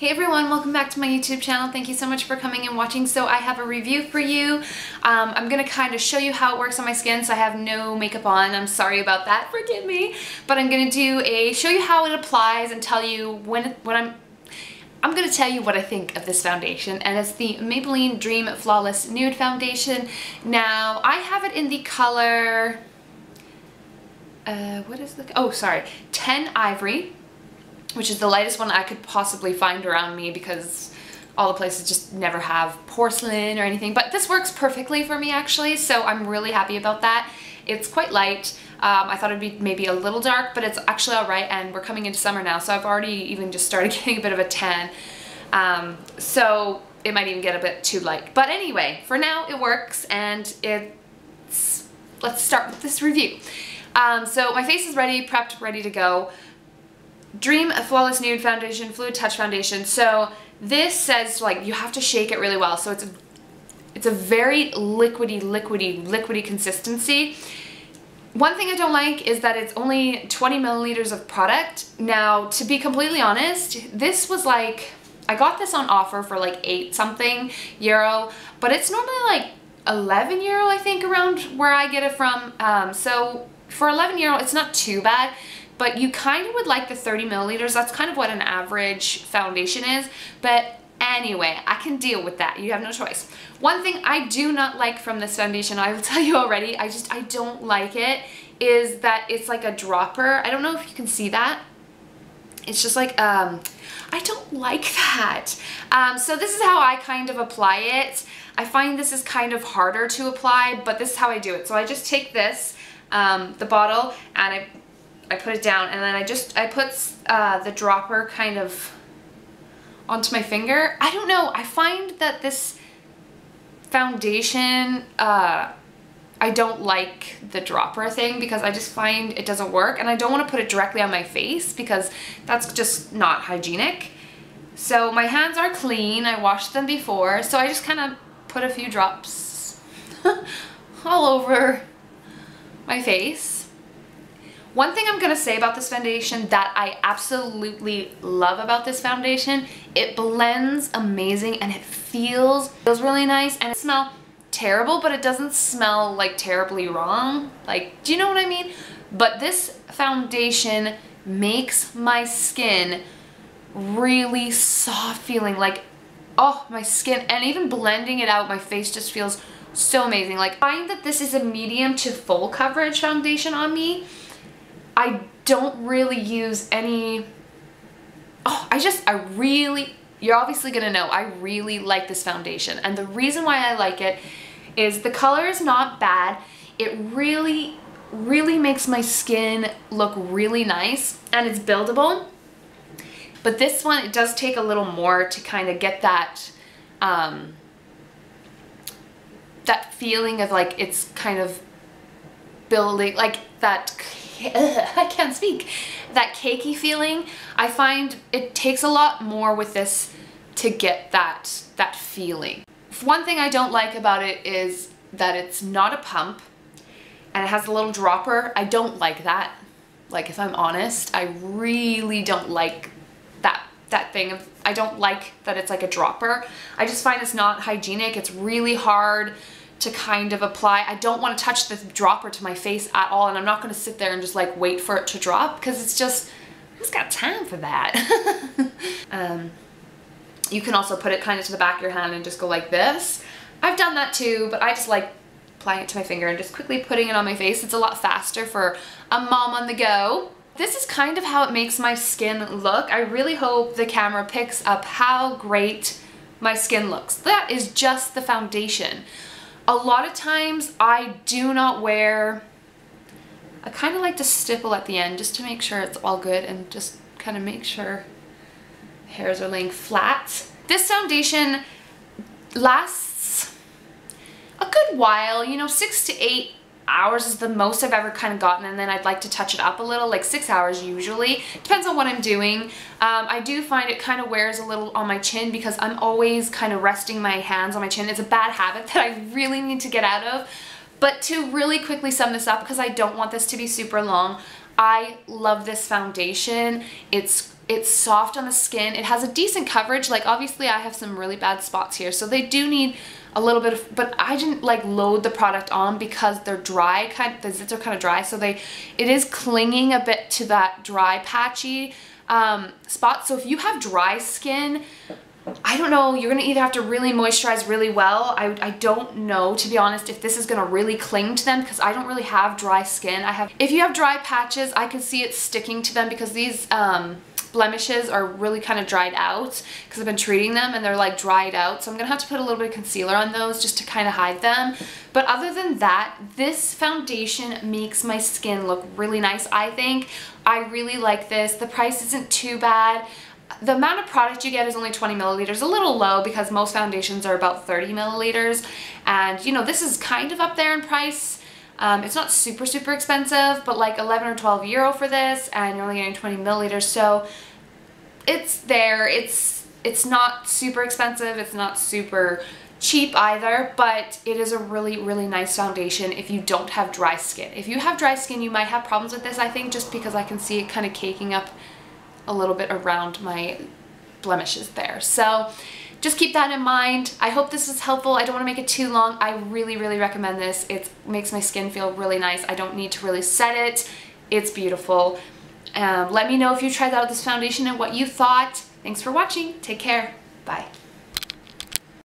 Hey everyone, welcome back to my YouTube channel. Thank you so much for coming and watching. So I have a review for you. I'm gonna kind of show you how it works on my skin, so I have no makeup on. I'm sorry about that, forgive me. But I'm gonna show you how it applies and tell you I'm gonna tell you what I think of this foundation, and it's the Maybelline Dream Flawless Nude Foundation. Now, I have it in the color, 10 Ivory, which is the lightest one I could possibly find around me because all the places just never have porcelain or anything. But this works perfectly for me actually, so I'm really happy about that. It's quite light. I thought it'd be maybe a little dark, but it's actually all right, and we're coming into summer now, so I've already even just started getting a bit of a tan. So it might even get a bit too light. But anyway, for now it works, and let's start with this review. So my face is ready, prepped, ready to go. Dream Flawless Nude Foundation, Fluid Touch Foundation. So this says like you have to shake it really well. So it's a very liquidy consistency. One thing I don't like is that it's only 20 milliliters of product. Now, to be completely honest, this was like, I got this on offer for like 8 something euro, but it's normally like 11 euro, I think, around where I get it from. So for 11 euro, it's not too bad. But you kind of would like the 30 milliliters. That's kind of what an average foundation is. But anyway, I can deal with that. You have no choice. One thing I do not like from this foundation, I will tell you already, I don't like it, is that it's like a dropper. I don't know if you can see that. It's just like, I don't like that. So this is how I kind of apply it. I find this is kind of harder to apply, but this is how I do it. So I just take this, the bottle, and I put it down, and then I put the dropper kind of onto my finger. I don't know, I find that this foundation, I don't like the dropper thing because I just find it doesn't work, and I don't want to put it directly on my face because that's just not hygienic. So my hands are clean, I washed them before, so I just kind of put a few drops all over my face. One thing I'm gonna say about this foundation that I absolutely love about this foundation, it blends amazing and it feels really nice, and it smells terrible, but it doesn't smell like terribly wrong. Like, do you know what I mean? But this foundation makes my skin really soft feeling, like, oh, my skin, and even blending it out, my face just feels so amazing. Like, I find that this is a medium to full coverage foundation on me. I don't really use any, you're obviously gonna know, I really like this foundation. And the reason why I like it is the color is not bad. It really makes my skin look really nice, and it's buildable. But this one, it does take a little more to kind of get that, that feeling of like it's kind of building, like that, I can't speak, that cakey feeling. I find it takes a lot more with this to get that feeling. One thing I don't like about it is that it's not a pump and it has a little dropper. I don't like that. Like, if I'm honest, I really don't like that thing. I don't like that it's like a dropper. I just find it's not hygienic. It's really hard to kind of apply. I don't want to touch the dropper to my face at all, and I'm not going to sit there and just like wait for it to drop, because it's just, who's got time for that? You can also put it kind of to the back of your hand and just go like this. I've done that too, but I just like applying it to my finger and just quickly putting it on my face. It's a lot faster for a mom on the go. This is kind of how it makes my skin look. I really hope the camera picks up how great my skin looks. That is just the foundation. A lot of times I do not wear, I kind of like to stipple at the end just to make sure it's all good and just kind of make sure hairs are laying flat. This foundation lasts a good while, you know, 6 to 8 hours is the most I've ever kind of gotten, and then I'd like to touch it up a little, like 6 hours usually. Depends on what I'm doing. I do find it kind of wears a little on my chin because I'm always kind of resting my hands on my chin. It's a bad habit that I really need to get out of. But to really quickly sum this up, because I don't want this to be super long, I love this foundation. It's It's soft on the skin. It has a decent coverage. Like obviously I have some really bad spots here, so they do need a little bit of, but I didn't like load the product on because they're dry, the zits are kind of dry, so it is clinging a bit to that dry patchy spot. So if you have dry skin, I don't know, you're gonna either have to really moisturize really well. I don't know, to be honest, if this is gonna really cling to them, because I don't really have dry skin. If you have dry patches, I can see it sticking to them because these blemishes are really kind of dried out because I've been treating them and they're like dried out. So I'm gonna have to put a little bit of concealer on those just to kind of hide them. But other than that, this foundation makes my skin look really nice, I think. I really like this. The price isn't too bad. The amount of product you get is only 20 milliliters, a little low because most foundations are about 30 milliliters. And you know, this is kind of up there in price. It's not super expensive, but like 11 or 12 euro for this, and you're only getting 20 milliliters. So it's there. It's not super expensive. It's not super cheap either, but it is a really nice foundation if you don't have dry skin. If you have dry skin, you might have problems with this, I think, just because I can see it kind of caking up a little bit around my blemishes there. So just keep that in mind. I hope this is helpful. I don't want to make it too long. I really recommend this. It makes my skin feel really nice. I don't need to really set it. It's beautiful. Let me know if you tried out this foundation and what you thought. Thanks for watching. Take care. Bye.